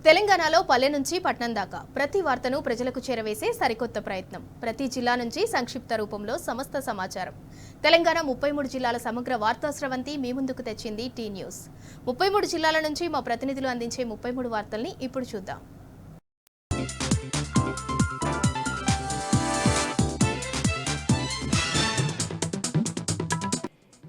తెలంగాణలో పల్లె నుంచి పట్నం దాకా ప్రతి వార్తను ప్రజలకు చేరవేసే సరికొత్త ప్రయత్నం. ప్రతి జిల్లా నుంచి సంక్షిప్త రూపంలో సమస్త సమాచారం. తెలంగాణ 33 జిల్లాల సమగ్ర వార్తా స్రవంతి మీ ముందుకు తెచ్చింది టీ న్యూస్. 33 జిల్లాల నుంచి మా ప్రతినిధులు అందించే 33 వార్తల్ని ఇప్పుడు చూద్దాం.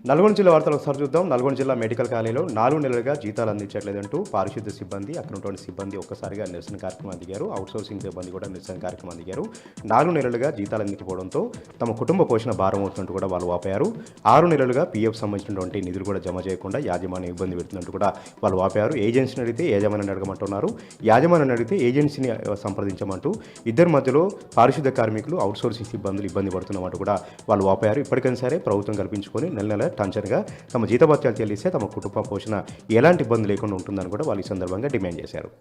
నల్గొండ జిల్లా వార్తలు ఒకసారి చూద్దాం. నల్గొండ జిల్లా మెడికల్ కాలేజీలో 4 నెలలుగా జీతాలు అందించట్లేదంటూ పారిశుద్ధ్య సిబ్బంది, అక్కడ ఉన్నటువంటి సిబ్బంది ఒక్కసారిగా నిరసన కార్యక్రమం దిగారు. అవుట్సోర్సింగ్ సిబ్బంది కూడా నిరసన కార్యక్రమం దిగారు. 4 నెలలుగా జీతాలు అందించకపోవడంతో తమ కుటుంబ పోషణ భారం అవుతున్నట్టు కూడా వాళ్ళు వాపారు. 6 నెలలుగా పీఎఫ్ సంబంధించినటువంటి నిధులు కూడా జమ చేయకుండా యాజమాన్యం ఇబ్బంది పెడుతున్నట్టు కూడా వాళ్ళు వాపారు. ఏజెన్సీని అడిగితే యాజమాన్యాన్ని అడగమంటున్నారు, యాజమాన్యాన్ని అడిగితే ఏజెన్సీని సంప్రదించమంటూ ఇద్దరి మధ్యలో పారిశుద్ధ్య కార్మికులు, అవుట్సోర్సింగ్ సిబ్బందులు ఇబ్బంది పడుతున్నట్టు కూడా వాళ్ళు వాపారు. ఇప్పటికైనా సరే ప్రభుత్వం కల్పించుకొని నెల టంచన్గా తమ జీతభత్యాలు చెల్లిస్తే తమ కుటుంబ పోషణ ఎలాంటి ఇబ్బంది లేకుండా ఉంటుందని కూడా వాళ్ళు ఈ సందర్భంగా డిమాండ్ చేశారు.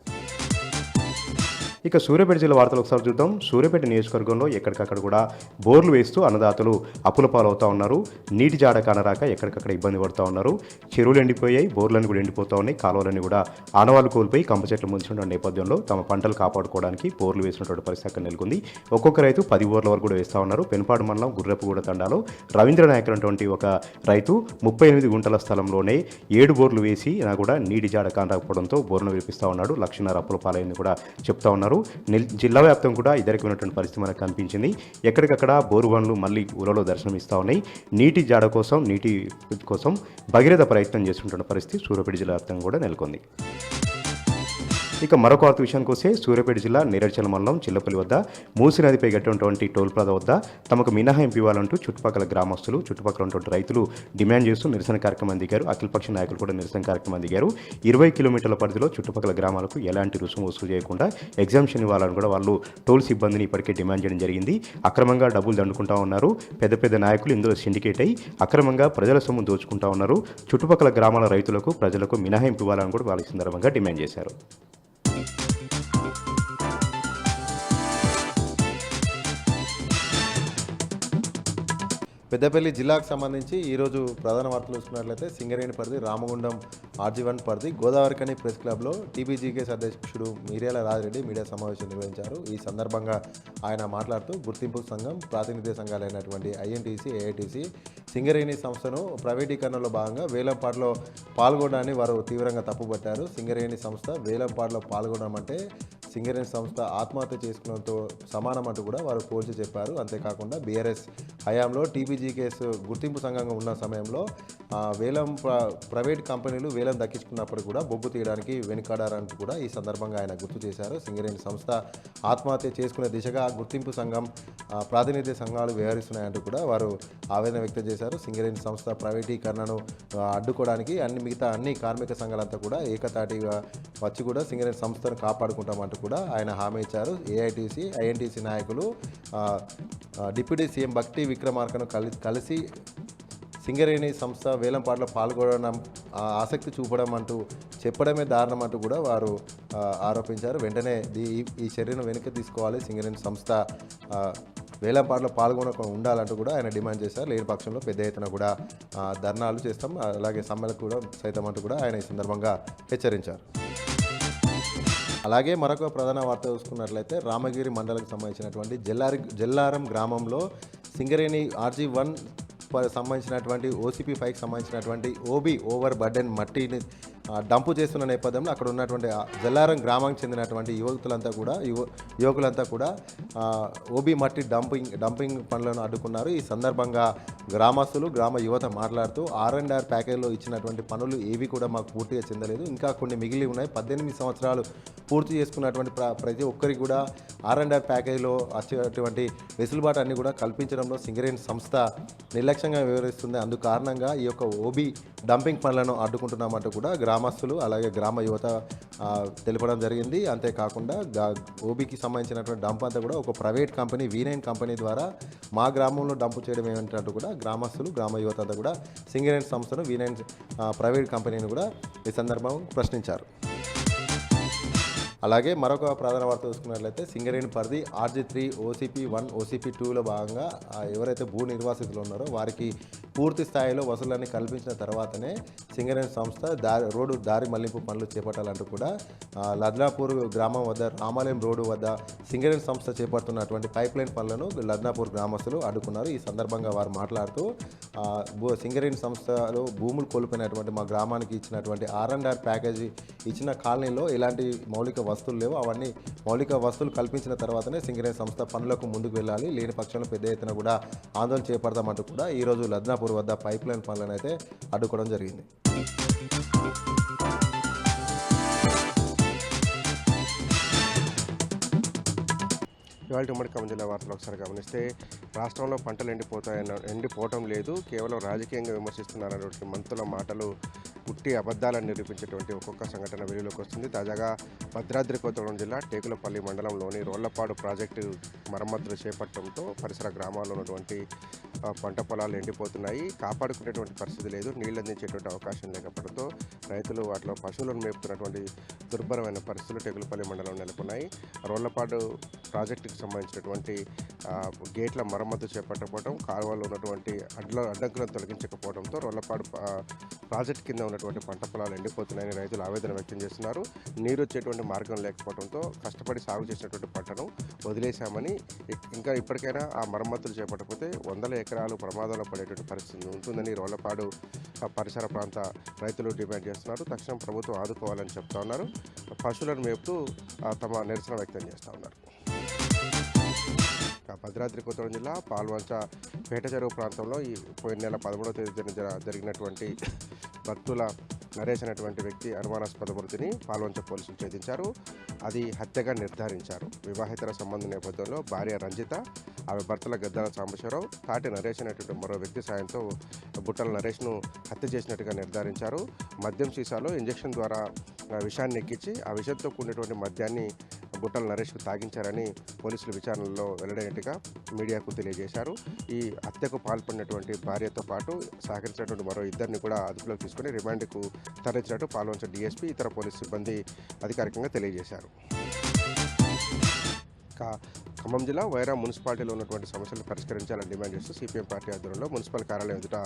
ఇక సూర్యాపేట జిల్లా వార్తలు ఒకసారి చూద్దాం. సూర్యాపేట నియోజకవర్గంలో ఎక్కడికక్కడ కూడా బోర్లు వేస్తూ అన్నదాతలు అప్పుల పాలవుతూ ఉన్నారు. నీటి జాడ కానరాక ఎక్కడికక్కడ ఇబ్బంది పడుతూ ఉన్నారు. చెరువులు ఎండిపోయాయి, బోర్లన్నీ కూడా ఎండిపోతూ ఉన్నాయి. కాలువలన్నీ కూడా ఆనవాళ్ళు కోల్పోయి కంప చెట్లు ముంచిన నేపథ్యంలో తమ పంటలు కాపాడుకోవడానికి బోర్లు వేసినటువంటి పరిస్థితి అక్కడ నెలకొంది. ఒక్కొక్క రైతు 10 బోర్ల వరకు కూడా వేస్తూ ఉన్నారు. పెనుపాడు మండలం గుర్రపుగూడ తండాలో రవీంద్ర నాయక్ అనేటువంటి ఒక రైతు 38 గుంటల స్థలంలోనే 7 బోర్లు వేసి కూడా నీటి జాడ కానరాకపోవడంతో బోర్లను వేపిస్తూ ఉన్నాడు. 1,00,000 అప్పుల పాలైంది కూడా చెప్తా ఉన్నారు. జిల్లా వ్యాప్తం కూడా ఇద్దరికమైనటువంటి పరిస్థితి మనకు కనిపించింది. ఎక్కడికక్కడ బోరు వన్లు మళ్ళీ ఊళ్ళలో దర్శనమిస్తూ ఉన్నాయి. నీటి జాడ కోసం, నీటి కోసం భగీరథ ప్రయత్నం చేస్తుంటున్న పరిస్థితి సూర్యాపేట జిల్లా వ్యాప్తంగా కూడా నెలకొంది. ఇక మరొక వార్త విషయానికి వస్తే సూర్యాపేట జిల్లా నేరేడ్చల్ మండలం చిల్లపల్లి వద్ద మూసీ నదిపై కట్టినటువంటి టోల్ ప్లాజా వద్ద తమకు మినహాయింపు ఇవ్వాలంటూ చుట్టుపక్కల గ్రామస్తులు, చుట్టుపక్కల ఉన్నటువంటి రైతులు డిమాండ్ చేస్తూ నిరసన కార్యక్రమం దిగారు. అఖిలపక్ష నాయకులు కూడా నిరసన కార్యక్రమం దిగారు. 20 కిలోమీటర్ల పరిధిలో చుట్టుపక్కల గ్రామాలకు ఎలాంటి రుసుము వసూలు చేయకుండా ఎగ్జామ్షన్ ఇవ్వాలని కూడా వాళ్ళు టోల్ సిబ్బందిని ఇప్పటికే డిమాండ్ చేయడం జరిగింది. అక్రమంగా డబ్బులు దండుకుంటా ఉన్నారు. పెద్ద పెద్ద నాయకులు ఇందులో సిండికేట్ అయ్యి అక్రమంగా ప్రజల సొమ్ము దోచుకుంటా ఉన్నారు. చుట్టుపక్కల గ్రామాల రైతులకు, ప్రజలకు మినహాయింపు ఇవ్వాలని కూడా వాళ్ళ సందర్భంగా డిమాండ్ చేశారు. పెద్దపల్లి జిల్లాకు సంబంధించి ఈరోజు ప్రధాన వార్తలు చూసుకున్నట్లయితే సింగరేణి పరిధి రామగుండం RG1 పరిధి గోదావరికని ప్రెస్ క్లబ్లో టీబీజీకేఎస్ అధ్యక్షుడు మిర్యాల రాజిరెడ్డి మీడియా సమావేశం నిర్వహించారు. ఈ సందర్భంగా ఆయన మాట్లాడుతూ గుర్తింపు సంఘం, ప్రాతినిధ్య సంఘాలైనటువంటి INTC, AITC సింగరేణి సంస్థను ప్రైవేటీకరణలో భాగంగా వేలంపాటలో పాల్గొనడాన్ని వారు తీవ్రంగా తప్పుపట్టారు. సింగరేణి సంస్థ వేలంపాటలో పాల్గొనడం అంటే సింగరేణి సంస్థ ఆత్మహత్య చేసుకున్నంతో సమానం అంటూ కూడా వారు పోల్చి చెప్పారు. అంతేకాకుండా బీఆర్ఎస్ హయాంలో టీబీజీకేఎస్ గుర్తింపు సంఘంగా ఉన్న సమయంలో ప్రైవేట్ కంపెనీలు వేలం దక్కించుకున్నప్పుడు కూడా బొగ్గు తీయడానికి వెనుకాడారంటూ కూడా ఈ సందర్భంగా ఆయన గుర్తు చేశారు. సింగరేణి సంస్థ ఆత్మహత్య చేసుకునే దిశగా గుర్తింపు సంఘం, ప్రాతినిధ్య సంఘాలు వ్యవహరిస్తున్నాయంటూ కూడా వారు ఆవేదన వ్యక్తం చేశారు. సింగరేణి సంస్థ ప్రైవేటీకరణను అడ్డుకోవడానికి మిగతా అన్ని కార్మిక సంఘాలంతా కూడా ఏకతాటిగా వచ్చి కూడా సింగరేణి సంస్థను కాపాడుకుంటామంటూ కూడా ఆయన హామీ ఇచ్చారు. AITC, INTC నాయకులు డిప్యూటీ సీఎం భక్తి విక్రమార్కను కలిసి సింగరేణి సంస్థ వేలంపాటలో పాల్గొనడం ఆసక్తి చూపడం అంటూ చెప్పడమే దారుణం అంటూ కూడా వారు ఆరోపించారు. వెంటనే ఈ చర్యను వెనక్కి తీసుకోవాలి, సింగరేణి సంస్థ వేలంపాటలో పాల్గొనకుండా ఉండాలంటూ కూడా ఆయన డిమాండ్ చేశారు. లేని పక్షంలో పెద్ద ఎత్తున కూడా ధర్నాలు చేస్తాం, అలాగే సమ్మెలకు కూడా సైతం అంటూ కూడా ఆయన ఈ సందర్భంగా హెచ్చరించారు. అలాగే మరొక ప్రధాన వార్త చూసుకున్నట్లయితే రామగిరి మండలకు సంబంధించినటువంటి జల్లారం గ్రామంలో సింగరేణి RG1 సంబంధించినటువంటి OCP5కి సంబంధించినటువంటి ఓవర్ బర్డెన్ మట్టిని డంపు చేస్తున్న నేపథ్యంలో అక్కడ ఉన్నటువంటి జల్లారం గ్రామానికి చెందినటువంటి యువకులంతా కూడా ఓబీ మట్టి డంపింగ్ పనులను అడ్డుకున్నారు. ఈ సందర్భంగా గ్రామస్తులు, గ్రామ యువత మాట్లాడుతూ R&R ప్యాకేజ్లో ఇచ్చినటువంటి పనులు ఏవి కూడా మాకు పూర్తిగా చెందలేదు, ఇంకా కొన్ని మిగిలి ఉన్నాయి. 18 సంవత్సరాలు పూర్తి చేసుకున్నటువంటి ప్రతి ఒక్కరికి కూడా R&R ప్యాకేజ్లో వచ్చేటువంటి వెసులుబాటు అన్ని కూడా కల్పించడంలో సింగరేణి సంస్థ నిర్లక్ష్యంగా వ్యవహరిస్తుంది. అందుకు కారణంగా ఈ యొక్క ఓబీ డంపింగ్ పనులను అడ్డుకుంటున్నామంటూ కూడా గ్రామస్తులు అలాగే గ్రామ యువత తెలపడం జరిగింది. అంతేకాకుండా ఓబీకి సంబంధించినటువంటి డంప్ అంతా కూడా ఒక ప్రైవేట్ కంపెనీ V9 కంపెనీ ద్వారా మా గ్రామంలో డంపు చేయడం ఏమంటూ కూడా గ్రామస్తులు, గ్రామ యువత అంతా కూడా సింగరేణి సంస్థను V9 ప్రైవేట్ కంపెనీని కూడా ఈ సందర్భంగా ప్రశ్నించారు. అలాగే మరొక ప్రధాన వార్త చూసుకున్నట్లయితే సింగరేణి పరిధి RG3 OCP1 OCP2లో భాగంగా ఎవరైతే భూ నిర్వాసితులు ఉన్నారో వారికి పూర్తి స్థాయిలో వసూళ్లని కల్పించిన తర్వాతనే సింగరేణి సంస్థ రోడ్డు దారి మళ్లింపు పనులు చేపట్టాలంటూ కూడా లద్నాపూర్ గ్రామం వద్ద రామాలయం రోడ్డు వద్ద సింగరేణి సంస్థ చేపడుతున్నటువంటి పైప్ లైన్ పనులను లద్నాపూర్ గ్రామస్తులు అడ్డుకున్నారు. ఈ సందర్భంగా వారు మాట్లాడుతూ సింగరేణి సంస్థలో భూములు కోల్పోయినటువంటి మా గ్రామానికి ఇచ్చినటువంటి R&R ప్యాకేజీ ఇచ్చిన కాలనీలో ఎలాంటి మౌలిక వస్తువులు లేవు, అవన్నీ మౌలిక వస్తువులు కల్పించిన తర్వాతనే సింగరేణి సంస్థ పనులకు ముందుకు వెళ్ళాలి, లేని పక్షంలో పెద్ద ఎత్తున కూడా ఆందోళన చేపడతామంటూ కూడా ఈరోజు లద్నాపూర్ వద్ద పైప్ లైన్ పనులను అయితే అడ్డుకోవడం జరిగింది. ఇవాళ ఉమ్మడి ఖమ్మం జిల్లా వార్తలు ఒకసారి గమనిస్తే రాష్ట్రంలో పంటలు ఎండిపోవటం లేదు, కేవలం రాజకీయంగా విమర్శిస్తున్నారన్నటువంటి మంత్రుల మాటలు పుట్టి అబద్ధాలను నిరూపించేటువంటి ఒక్కొక్క సంఘటన వెలుగులోకి వస్తుంది. తాజాగా భద్రాద్రి కొత్తగూడెం జిల్లా టేకులపల్లి మండలంలోని రోళ్లపాడు ప్రాజెక్టు మరమ్మతులు చేపట్టడంతో పరిసర గ్రామాల్లో ఉన్నటువంటి పంట పొలాలు ఎండిపోతున్నాయి. కాపాడుకునేటువంటి పరిస్థితి లేదు, నీళ్ళు అందించేటువంటి అవకాశం లేకపోవడంతో రైతులు వాటిలో పశువులను మేపుతున్నటువంటి దుర్భరమైన పరిస్థితులు టేకులపల్లి మండలం నెలకొన్నాయి. రోళ్లపాడు ప్రాజెక్టుకి సంబంధించినటువంటి గేట్ల మరమ్మతు చేపట్టకపోవడం, కాలువలో ఉన్నటువంటి అడ్డంకులను తొలగించకపోవడంతో రోళ్లపాడు ప్రాజెక్టు కింద ఉన్నటువంటి పంట పొలాలు ఎండిపోతున్నాయని రైతులు ఆవేదన వ్యక్తం చేస్తున్నారు. నీరు వచ్చేటువంటి మార్గం లేకపోవడంతో కష్టపడి సాగు చేసినటువంటి పంటను వదిలేశామని, ఇంకా ఇప్పటికైనా ఆ మరమ్మతులు చేపట్టకపోతే వందల ఎకరాలు ప్రమాదంలో పడేటువంటి పరిస్థితి ఉంటుందని రోళ్లపాడు పరిసర ప్రాంత రైతులు డిమాండ్ చేస్తున్నారు. తక్షణం ప్రభుత్వం ఆదుకోవాలని చెప్తా ఉన్నారు. పశువులను మేపుతూ తమ నిరసన వ్యక్తం చేస్తూ ఉన్నారు. భద్రాద్రి కొత్తగూడెం జిల్లా పాల్వంచ పేట చెరువు ప్రాంతంలో ఈ పోయిన నెల 13వ తేదీన జరిగినటువంటి భక్తుల నరేష్ అనేటువంటి వ్యక్తి అనుమానాస్పద మృతిని పాల్వంచ పోలీసులు ఛేదించారు. అది హత్యగా నిర్ధారించారు. వివాహేతర సంబంధం నేపథ్యంలో భార్య రంజిత, ఆమె భర్తల గద్దాల సాంబశివరావు, తాటి నరేష్ అనేటువంటి మరో వ్యక్తి సాయంతో బుట్టల నరేష్ను హత్య చేసినట్టుగా నిర్ధారించారు. మద్యం సీసాలో ఇంజెక్షన్ ద్వారా విషాన్ని ఎక్కించి ఆ విషంతో కూడినటువంటి మద్యాన్ని బుట్టల నరేష్కు తాగించారని పోలీసులు విచారణలో వెల్లడైనట్టుగా మీడియాకు తెలియజేశారు. ఈ హత్యకు పాల్పడినటువంటి భార్యతో పాటు సహకరించినటువంటి మరో ఇద్దరిని కూడా అదుపులోకి తీసుకుని రిమాండ్కు తరలించినట్టు పాల్వంచ డీఎస్పీ ఇతర పోలీసు సిబ్బంది అధికారికంగా తెలియజేశారు. ఖమ్మం జిల్లా వైరా మున్సిపాలిటీలో ఉన్నటువంటి సమస్యలను పరిష్కరించాలని డిమాండ్ చేస్తూ సిపిఎం పార్టీ ఆధ్వర్యంలో మున్సిపల్ కార్యాలయం ఎదుట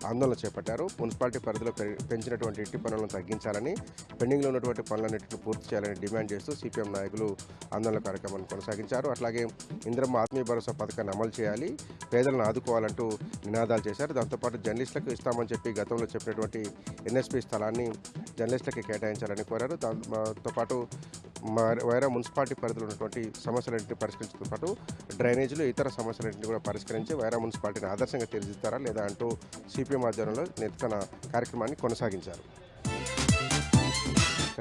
ఆందోళన చేపట్టారు. మున్సిపాలిటీ పరిధిలో పెంచినటువంటి ఇంటి పనులను తగ్గించాలని, పెండింగ్లో ఉన్నటువంటి పనులన్నింటినీ పూర్తి చేయాలని డిమాండ్ చేస్తూ సిపిఎం నాయకులు ఆందోళన కార్యక్రమాన్ని కొనసాగించారు. అట్లాగే ఇందిరమ్మ ఆత్మీయ భరోసా పథకాన్ని అమలు చేయాలి, పేదలను ఆదుకోవాలంటూ నినాదాలు చేశారు. దాంతోపాటు జర్నలిస్టులకు ఇస్తామని చెప్పి గతంలో చెప్పినటువంటి ఎన్ఎస్పీ స్థలాన్ని జర్నలిస్టులకి కేటాయించాలని కోరారు. దాంతోపాటు వైరా మున్సిపాలిటీ పరిధిలో ఉన్నటువంటి సమస్యలన్నింటినీ పరిష్కరించడంతో పాటు డ్రైనేజీలు ఇతర సమస్యలన్నింటినీ కూడా పరిష్కరించి వైరా మున్సిపాలిటీని ఆదర్శంగా తీర్చిదిద్దారా లేదా అంటూ సిపిఎం ఆధ్వర్యంలో నిరసన కార్యక్రమాన్ని కొనసాగించారు.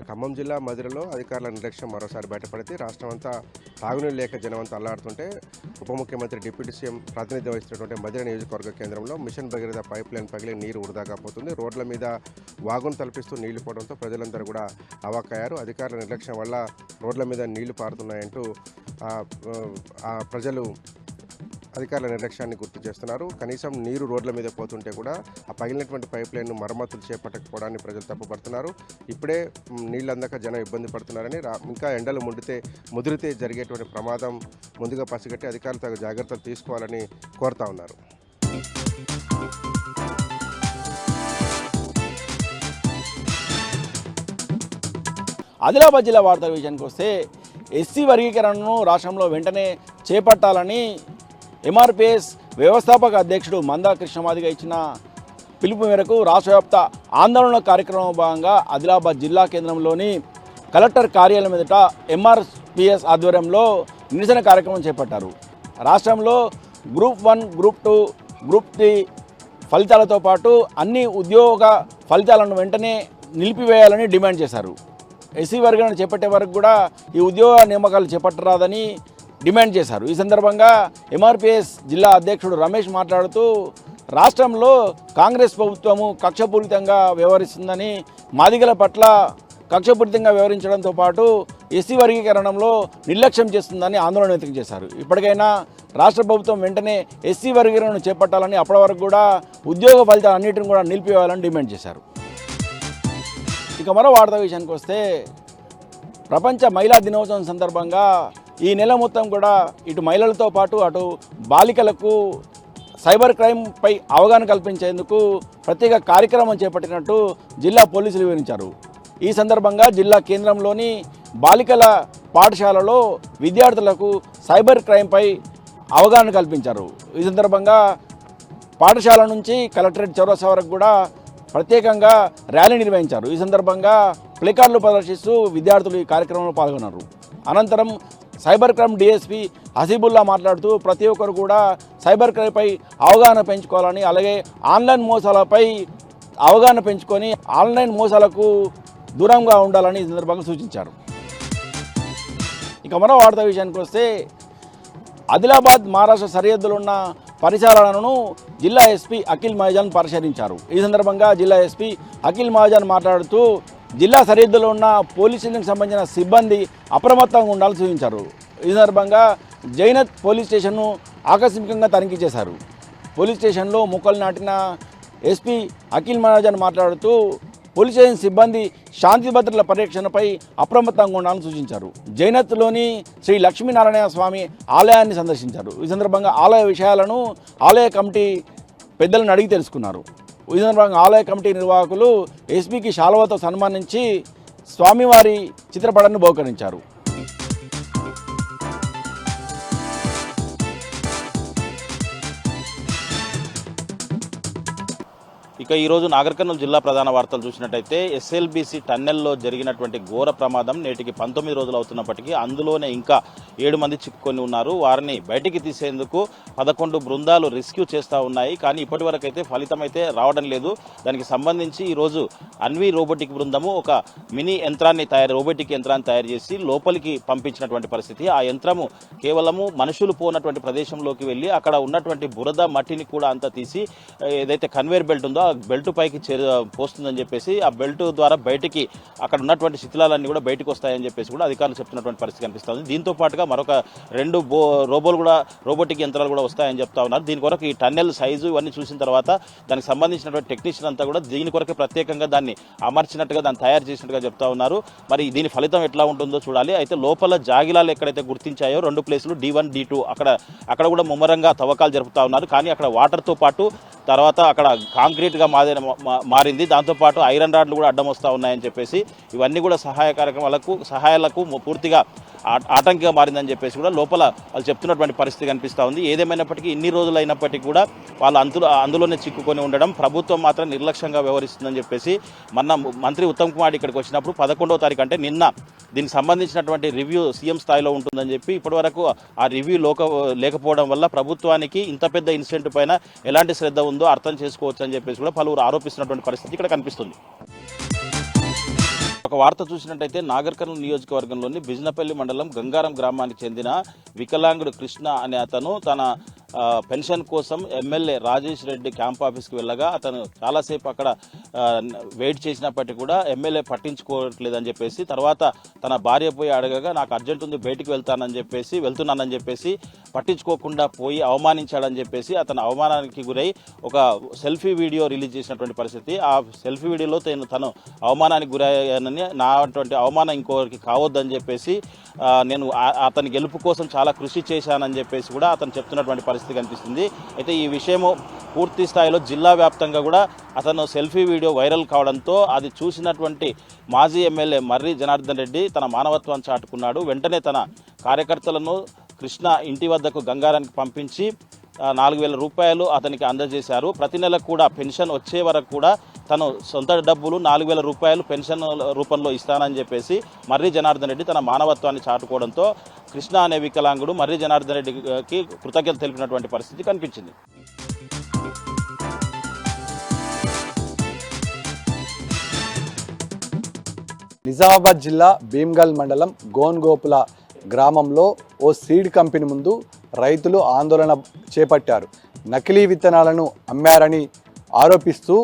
ఖమ్మం జిల్లా మధిరలో అధికారుల నిర్లక్ష్యం మరోసారి బయటపడితే రాష్ట్రమంతా తాగునీరు లేక జనమంతా అల్లాడుతుంటే ఉప ముఖ్యమంత్రి డిప్యూటీ సీఎం ప్రాతినిధ్యం వహిస్తున్నటువంటి మధిర నియోజకవర్గ కేంద్రంలో మిషన్ భగీరథ పైప్ లైన్ పగిలి నీరు వృధాగా పోతుంది. రోడ్ల మీద వాగును తలపిస్తూ నీళ్లు పోవడంతో ప్రజలందరూ కూడా అవాక్కయ్యారు. అధికారుల నిర్లక్ష్యం వల్ల రోడ్ల మీద నీళ్లు పారుతున్నాయంటూ ప్రజలు అధికారుల నిర్లక్ష్యాన్ని గుర్తు చేస్తున్నారు. కనీసం నీరు రోడ్ల మీద పోతుంటే కూడా ఆ పగిలినటువంటి పైప్ లైన్ను మరమ్మతులు చేపట్టకపోవడాన్ని ప్రజలు తప్పుపడుతున్నారు. ఇప్పుడే నీళ్ళు అందక జనం ఇబ్బంది పడుతున్నారని, ఇంకా ఎండలు ముదిరితే జరిగేటువంటి ప్రమాదం ముందుగా పసిగట్టి అధికారులు తగు జాగ్రత్తలు తీసుకోవాలని కోరుతా ఉన్నారు. ఆదిలాబాద్ జిల్లా వార్తల విషయానికి వస్తే ఎస్సీ వర్గీకరణను రాష్ట్రంలో వెంటనే చేపట్టాలని ఎంఆర్పిఎస్ వ్యవస్థాపక అధ్యక్షుడు మందా కృష్ణమాదిగ ఇచ్చిన పిలుపు మేరకు రాష్ట్ర వ్యాప్త ఆందోళన కార్యక్రమం భాగంగా ఆదిలాబాద్ జిల్లా కేంద్రంలోని కలెక్టర్ కార్యాలయం ఎదుట ఎంఆర్పిఎస్ ఆధ్వర్యంలో నిరసన కార్యక్రమం చేపట్టారు. రాష్ట్రంలో గ్రూప్ 1, గ్రూప్ 2, గ్రూప్ 3 ఫలితాలతో పాటు అన్ని ఉద్యోగ ఫలితాలను వెంటనే నిలిపివేయాలని డిమాండ్ చేశారు. ఎస్సీ వర్గాన్ని చేపట్టే వరకు కూడా ఈ ఉద్యోగ నియామకాలు చేపట్టరాదని డిమాండ్ చేశారు. ఈ సందర్భంగా ఎంఆర్పిఎస్ జిల్లా అధ్యక్షుడు రమేష్ మాట్లాడుతూ రాష్ట్రంలో కాంగ్రెస్ ప్రభుత్వము కక్షపూరితంగా వ్యవహరిస్తుందని, మాదిగల పట్ల కక్షపూరితంగా వ్యవహరించడంతో పాటు ఎస్సీ వర్గీకరణలో నిర్లక్ష్యం చేస్తుందని ఆందోళన వ్యక్తం చేశారు. ఇప్పటికైనా రాష్ట్ర ప్రభుత్వం వెంటనే ఎస్సీ వర్గీకరణను చేపట్టాలని, అప్పటి వరకు కూడా ఉద్యోగ ఫలితాలు అన్నింటిని కూడా నిలిపివేయాలని డిమాండ్ చేశారు. ఇక మరో వార్తా విషయానికి వస్తే ప్రపంచ మహిళా దినోత్సవం సందర్భంగా ఈ నెల మొత్తం కూడా ఇటు మహిళలతో పాటు అటు బాలికలకు సైబర్ క్రైమ్పై అవగాహన కల్పించేందుకు ప్రత్యేక కార్యక్రమం చేపట్టినట్టు జిల్లా పోలీసులు వివరించారు. ఈ సందర్భంగా జిల్లా కేంద్రంలోని బాలికల పాఠశాలలో విద్యార్థులకు సైబర్ క్రైమ్పై అవగాహన కల్పించారు. ఈ సందర్భంగా పాఠశాల నుంచి కలెక్టరేట్ చౌరస్తా వరకు కూడా ప్రత్యేకంగా ర్యాలీ నిర్వహించారు. ఈ సందర్భంగా ప్లేకార్డులు ప్రదర్శిస్తూ విద్యార్థులు ఈ కార్యక్రమంలో పాల్గొన్నారు. అనంతరం సైబర్ క్రైమ్ డిఎస్పీ హసీబుల్లా మాట్లాడుతూ ప్రతి ఒక్కరు కూడా సైబర్ క్రైమ్పై అవగాహన పెంచుకోవాలని, అలాగే ఆన్లైన్ మోసాలపై అవగాహన పెంచుకొని ఆన్లైన్ మోసాలకు దూరంగా ఉండాలని ఈ సందర్భంగా సూచించారు. ఇక మరో వార్తా విషయానికి వస్తే ఆదిలాబాద్ మహారాష్ట్ర సరిహద్దులో ఉన్న పరిసరాలను జిల్లా ఎస్పీ అఖిల్ మహాజన్ పరిశీలించారు. ఈ సందర్భంగా జిల్లా ఎస్పీ అఖిల్ మహాజన్ మాట్లాడుతూ జిల్లా సరిహద్దులో ఉన్న పోలీస్ స్టేషన్కి సంబంధించిన సిబ్బంది అప్రమత్తంగా ఉండాలని సూచించారు. ఈ సందర్భంగా జైనత్ పోలీస్ స్టేషన్ను ఆకస్మికంగా తనిఖీ చేశారు. పోలీస్ స్టేషన్లో మొక్కలు నాటిన ఎస్పీ అఖిల్ మహాజన్ మాట్లాడుతూ పోలీస్ స్టేషన్ సిబ్బంది శాంతి భద్రతల పరిరక్షణపై అప్రమత్తంగా ఉండాలని సూచించారు. జైనత్లోని శ్రీ లక్ష్మీనారాయణ స్వామి ఆలయాన్ని సందర్శించారు. ఈ సందర్భంగా ఆలయ విషయాలను ఆలయ కమిటీ పెద్దలను అడిగి తెలుసుకున్నారు. ఈ సందర్భంగా ఆలయ కమిటీ నిర్వాహకులు ఎస్పీకి శాలువాతో సన్మానించి స్వామివారి చిత్రపటాన్ని బహుకరించారు. ఇక ఈరోజు నాగర్ కర్నూలు జిల్లా ప్రధాన వార్తలు చూసినట్టయితే ఎస్ఎల్బీసీ టన్నెల్లో జరిగినటువంటి ఘోర ప్రమాదం నేటికి 19 రోజులు అవుతున్నప్పటికీ అందులోనే ఇంకా 7 మంది చిక్కుకొని ఉన్నారు. వారిని బయటికి తీసేందుకు 11 బృందాలు రెస్క్యూ చేస్తూ ఉన్నాయి. కానీ ఇప్పటి వరకు అయితే ఫలితం అయితే రావడం లేదు. దానికి సంబంధించి ఈరోజు అన్వి రోబోటిక్ బృందము ఒక మినీ రోబోటిక్ యంత్రాన్ని తయారు చేసి లోపలికి పంపించినటువంటి పరిస్థితి. ఆ యంత్రము కేవలము మనుషులు పోనటువంటి ప్రదేశంలోకి వెళ్ళి అక్కడ ఉన్నటువంటి బురద మట్టిని కూడా అంతా తీసి ఏదైతే కన్వేర్ బెల్ట్ ఉందో ఆ బెల్ట్ పైకి పోస్తుందని చెప్పేసి ఆ బెల్ట్ ద్వారా బయటికి అక్కడ ఉన్నటువంటి శిథిలాలన్నీ కూడా బయటకు వస్తాయని చెప్పేసి కూడా అధికారులు చెప్తున్నటువంటి పరిస్థితి కనిపిస్తుంది. దీంతో పాటుగా మరొక 2 రోబోటిక్ యంత్రాలు కూడా వస్తాయని చెప్తా ఉన్నారు. దీని కొరకు ఈ టన్నెల్ సైజు ఇవన్నీ చూసిన తర్వాత దానికి సంబంధించినటువంటి టెక్నీషియన్ అంతా కూడా దీని కొరకు ప్రత్యేకంగా దాన్ని అమర్చినట్టుగా దాన్ని తయారు చేసినట్టుగా చెప్తా ఉన్నారు. మరి దీని ఫలితం ఎట్లా ఉంటుందో చూడాలి. అయితే లోపల జాగిలాలు ఎక్కడైతే గుర్తించాయో 2 ప్లేసులు D1 D2 అక్కడ కూడా ముమ్మరంగా తవ్వకాలు జరుపుతా ఉన్నారు. కానీ అక్కడ వాటర్తో పాటు తర్వాత అక్కడ కాంక్రీట్గా మారింది. దాంతోపాటు ఐరన్ రాడ్లు కూడా అడ్డం వస్తూ ఉన్నాయని చెప్పేసి ఇవన్నీ కూడా సహాయాలకు పూర్తిగా ఆటంకంగా మారిందని చెప్పేసి కూడా లోపల వాళ్ళు చెప్తున్నటువంటి పరిస్థితి కనిపిస్తూ ఉంది. ఏదేమైనప్పటికీ ఇన్ని రోజులు అయినప్పటికీ కూడా వాళ్ళు అందులోనే చిక్కుకొని ఉండడం, ప్రభుత్వం మాత్రం నిర్లక్ష్యంగా వ్యవహరిస్తుందని చెప్పేసి మొన్న మంత్రి ఉత్తమ్ కుమార్ ఇక్కడికి వచ్చినప్పుడు 11వ తారీఖు అంటే నిన్న దీనికి సంబంధించినటువంటి రివ్యూ సీఎం స్థాయిలో ఉంటుందని చెప్పి ఇప్పటివరకు ఆ రివ్యూ లేకపోవడం వల్ల ప్రభుత్వానికి ఇంత పెద్ద ఇన్సిడెంట్ పైన ఎలాంటి శ్రద్ధ ఉందో అర్థం చేసుకోవచ్చు అని చెప్పేసి కూడా పలువురు ఆరోపిస్తున్నటువంటి పరిస్థితి ఇక్కడ కనిపిస్తుంది. ఒక వార్త చూసినట్టయితే నాగర్ కర్నూలు నియోజకవర్గంలోని బిజినపల్లి మండలం గంగారం గ్రామానికి చెందిన వికలాంగుడు కృష్ణ అనే అతను తన పెన్షన్ కోసం ఎమ్మెల్యే రాజేష్ రెడ్డి క్యాంప్ ఆఫీస్కి వెళ్ళగా అతను చాలాసేపు అక్కడ వెయిట్ చేసినప్పటికీ కూడా ఎమ్మెల్యే పట్టించుకోవట్లేదని చెప్పేసి తర్వాత తన భార్య పోయి అడగగా నాకు అర్జెంట్ ఉంది బయటికి వెళ్తున్నానని చెప్పేసి పట్టించుకోకుండా పోయి అవమానించాడని చెప్పేసి అతను అవమానానికి గురై ఒక సెల్ఫీ వీడియో రిలీజ్ చేసినటువంటి పరిస్థితి. ఆ సెల్ఫీ వీడియోలో తను అవమానానికి గురయ్యానని, నా అటువంటి అవమానం ఇంకొకరికి కావద్దని చెప్పేసి నేను అతని గెలుపు కోసం చాలా కృషి చేశానని చెప్పేసి కూడా అతను చెప్తున్నటువంటి పరిస్థితి కనిపిస్తుంది. అయితే ఈ విషయము పూర్తి స్థాయిలో జిల్లా వ్యాప్తంగా కూడా అతను సెల్ఫీ వీడియో వైరల్ కావడంతో అది చూసినటువంటి మాజీ ఎమ్మెల్యే మర్రి జనార్దన్ రెడ్డి తన మానవత్వాన్ని చాటుకున్నాడు. వెంటనే తన కార్యకర్తలను కృష్ణ ఇంటి వద్దకు గంగారానికి పంపించి 4,000 రూపాయలు అతనికి అందజేశారు. ప్రతి నెల కూడా పెన్షన్ వచ్చే వరకు కూడా తను సొంత డబ్బులు 4,000 రూపాయలు పెన్షన్ రూపంలో ఇస్తానని చెప్పేసి మర్రి జనార్దన్ రెడ్డి తన మానవత్వాన్ని చాటుకోవడంతో కృష్ణ అనే వికలాంగుడు మర్రి జనార్దన్ రెడ్డికి కృతజ్ఞత తెలిపినటువంటి పరిస్థితి కనిపించింది. నిజామాబాద్ జిల్లా భీమ్గల్ మండలం గోన్గోపుల గ్రామంలో ఓ సీడ్ కంపెనీ ముందు రైతులు ఆందోళన చేపట్టారు. నకిలీ విత్తనాలను అమ్మారని ఆరోపిస్తూ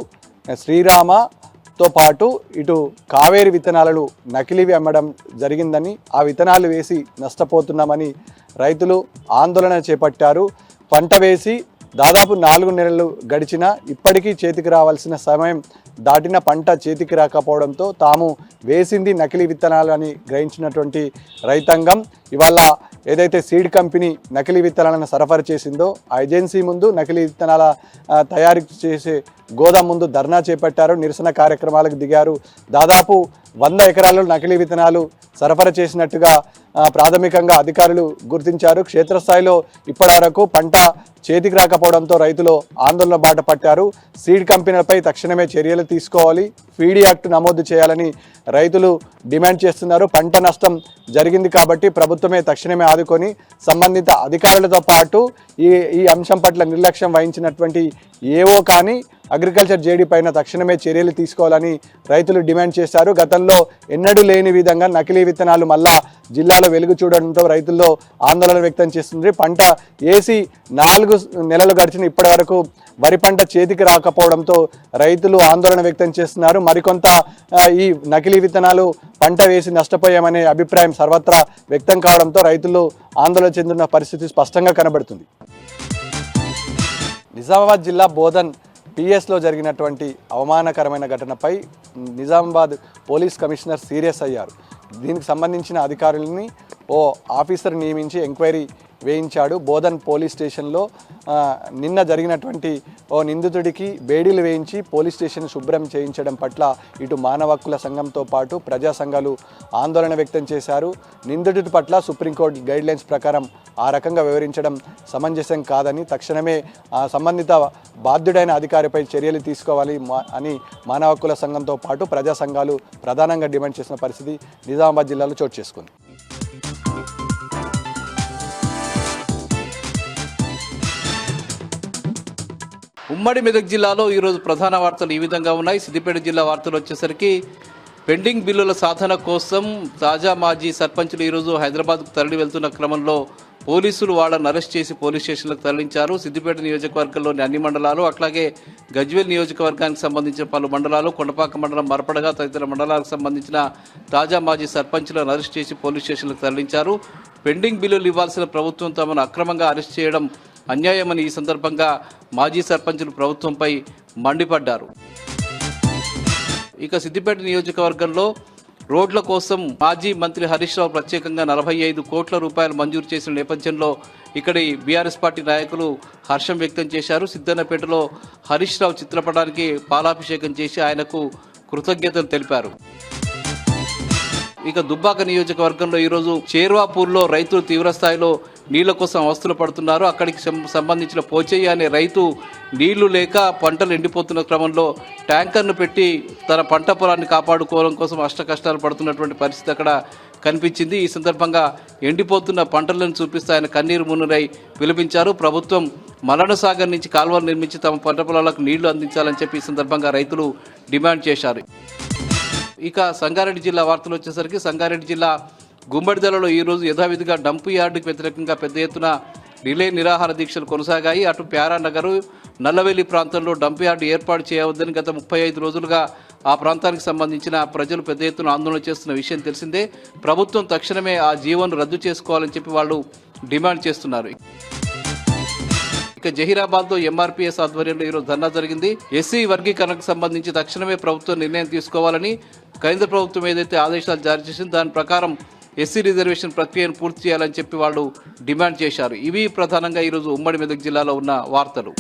శ్రీరామతో పాటు ఇటు కావేరి విత్తనాలను నకిలీవి అమ్మడం జరిగిందని, ఆ విత్తనాలు వేసి నష్టపోతున్నామని రైతులు ఆందోళన చేపట్టారు. పంట వేసి దాదాపు 4 నెలలు గడిచినా ఇప్పటికీ చేతికి రావాల్సిన సమయం దాటిన పంట చేతికి రాకపోవడంతో తాము వేసింది నకిలీ విత్తనాలు అని గ్రహించినటువంటి రైతాంగం ఇవాళ ఏదైతే సీడ్ కంపెనీ నకిలీ విత్తనాలను సరఫరా చేసిందో ఆ ఏజెన్సీ ముందు నకిలీ విత్తనాల తయారు చేసే గోదాం ముందు ధర్నా చేపట్టారు, నిరసన కార్యక్రమాలకు దిగారు. దాదాపు 100 ఎకరాల్లో నకిలీ విత్తనాలు సరఫరా చేసినట్టుగా ప్రాథమికంగా అధికారులు గుర్తించారు. క్షేత్రస్థాయిలో ఇప్పటివరకు పంట చేతికి రాకపోవడంతో రైతులు ఆందోళన బాట పట్టారు. సీడ్ కంపెనీలపై తక్షణమే చర్యలు తీసుకోవాలి, ఫీడ్ యాక్ట్ నమోదు చేయాలని రైతులు డిమాండ్ చేస్తున్నారు. పంట నష్టం జరిగింది కాబట్టి ప్రభుత్వమే తక్షణమే ఆదుకొని సంబంధిత అధికారులతో పాటు ఈ అంశం పట్ల నిర్లక్ష్యం వహించినటువంటి ఏవో కానీ అగ్రికల్చర్ జేడీ పైన తక్షణమే చర్యలు తీసుకోవాలని రైతులు డిమాండ్ చేశారు. గతంలో ఎన్నడూ లేని విధంగా నకిలీ విత్తనాలు మళ్ళా జిల్లాలో వెలుగు చూడడంతో రైతుల్లో ఆందోళన వ్యక్తం చేస్తుంది. పంట వేసి 4 నెలలు గడిచిన ఇప్పటి వరకు వరి పంట చేతికి రాకపోవడంతో రైతులు ఆందోళన వ్యక్తం చేస్తున్నారు. మరికొంత ఈ నకిలీ విత్తనాలు పంట వేసి నష్టపోయామనే అభిప్రాయం సర్వత్రా వ్యక్తం కావడంతో రైతులు ఆందోళన చెందుతున్న పరిస్థితి స్పష్టంగా కనబడుతుంది. నిజామాబాద్ జిల్లా బోధన్ పిఎస్లో జరిగినటువంటి అవమానకరమైన ఘటనపై నిజామాబాద్ పోలీస్ కమిషనర్ సీరియస్ అయ్యారు. దీనికి సంబంధించిన అధికారులని ఓ ఆఫీసర్ నియమించి ఎంక్వైరీ వేయించాడు. బోధన్ పోలీస్ స్టేషన్లో నిన్న జరిగినటువంటి ఓ నిందితుడికి బేడీలు వేయించి పోలీస్ స్టేషన్ శుభ్రం చేయించడం పట్ల ఇటు మానవ హక్కుల సంఘంతో పాటు ప్రజా సంఘాలు ఆందోళన వ్యక్తం చేశారు. నిందితుడి పట్ల సుప్రీంకోర్టు గైడ్లైన్స్ ప్రకారం ఆ రకంగా వివరించడం సమంజసం కాదని, తక్షణమే సంబంధిత బాధ్యుడైన అధికారిపై చర్యలు తీసుకోవాలి అని మానవ హక్కుల సంఘంతో పాటు ప్రజా సంఘాలు ప్రధానంగా డిమాండ్ చేసిన పరిస్థితి నిజామాబాద్ జిల్లాలో చోటు చేసుకుంది. ఉమ్మడి మెదక్ జిల్లాలో ఈరోజు ప్రధాన వార్తలు ఈ విధంగా ఉన్నాయి. సిద్దిపేట జిల్లా వార్తలు వచ్చేసరికి పెండింగ్ బిల్లుల సాధన కోసం తాజా మాజీ సర్పంచులు ఈరోజు హైదరాబాద్కు తరలి వెళ్తున్న క్రమంలో పోలీసులు వాళ్ళని అరెస్ట్ చేసి పోలీస్ స్టేషన్లకు తరలించారు. సిద్దిపేట నియోజకవర్గంలోని అన్ని మండలాలు, అట్లాగే గజ్వేల్ నియోజకవర్గానికి సంబంధించిన పలు మండలాలు, కొండపాక మండలం, మరపడగా తదితర మండలాలకు సంబంధించిన తాజా మాజీ సర్పంచులను అరెస్ట్ చేసి పోలీస్ స్టేషన్లకు తరలించారు. పెండింగ్ బిల్లులు ఇవ్వాల్సిన ప్రభుత్వం తమను అక్రమంగా అరెస్ట్ చేయడం అన్యాయమని ఈ సందర్భంగా మాజీ సర్పంచులు ప్రభుత్వంపై మండిపడ్డారు. ఇక సిద్దిపేట నియోజకవర్గంలో రోడ్ల కోసం మాజీ మంత్రి హరీష్ రావు ప్రత్యేకంగా 45 కోట్ల రూపాయలు మంజూరు చేసిన నేపథ్యంలో ఇక్కడి బీఆర్ఎస్ పార్టీ నాయకులు హర్షం వ్యక్తం చేశారు. సిద్దన్నపేటలో హరీష్ రావు చిత్రపటానికి పాలాభిషేకం చేసి ఆయనకు కృతజ్ఞతలు తెలిపారు. ఇక దుబ్బాక నియోజకవర్గంలో ఈరోజు చేర్వాపూర్లో రైతులు తీవ్రస్థాయిలో నీళ్ల కోసం అవస్థలు పడుతున్నారు. అక్కడికి సంబంధించిన పోచయ్య అనే రైతు నీళ్లు లేక పంటలు ఎండిపోతున్న క్రమంలో ట్యాంకర్ను పెట్టి తన పంట పొలాన్ని కాపాడుకోవడం కోసం అష్టకష్టాలు పడుతున్నటువంటి పరిస్థితి అక్కడ కనిపించింది. ఈ సందర్భంగా ఎండిపోతున్న పంటలను చూపిస్తూ ఆయన కన్నీరు మున్నరై విలపించారు. ప్రభుత్వం మలన సాగర్ నుంచి కాల్వలు నిర్మించి తమ పంట పొలాలకు నీళ్లు అందించాలని చెప్పి ఈ సందర్భంగా రైతులు డిమాండ్ చేశారు. ఇక సంగారెడ్డి జిల్లా వార్తలు వచ్చేసరికి సంగారెడ్డి జిల్లా గుమ్మడిదలలో ఈరోజు యథావిధిగా డంపు యార్డుకు వ్యతిరేకంగా పెద్ద ఎత్తున రిలే నిరాహార దీక్షలు కొనసాగాయి. అటు ప్యారానగర్, నల్లవెల్లి ప్రాంతంలో డంప్ యార్డు ఏర్పాటు చేయవద్దని గత 35 రోజులుగా ఆ ప్రాంతానికి సంబంధించిన ప్రజలు పెద్ద ఎత్తున ఆందోళన చేస్తున్న విషయం తెలిసిందే. ప్రభుత్వం తక్షణమే ఆ జీవోను రద్దు చేసుకోవాలని చెప్పి వాళ్ళు డిమాండ్ చేస్తున్నారు. ఇక జహీరాబాద్లో ఎంఆర్పీఎస్ ఆధ్వర్యంలో ఈరోజు ధర్నా జరిగింది. ఎస్సీ వర్గీకరణకు సంబంధించి తక్షణమే ప్రభుత్వం నిర్ణయం తీసుకోవాలని కేంద్ర ప్రభుత్వం ఏదైతే ఆదేశాలు జారీ చేసిందో దాని ప్రకారం ఎస్సీ రిజర్వేషన్ ప్రక్రియను పూర్తి చేయాలని చెప్పి వాళ్ళు డిమాండ్ చేశారు. ఇవి ప్రధానంగా ఈరోజు ఉమ్మడి మెదక్ జిల్లాలో ఉన్న వార్తలు.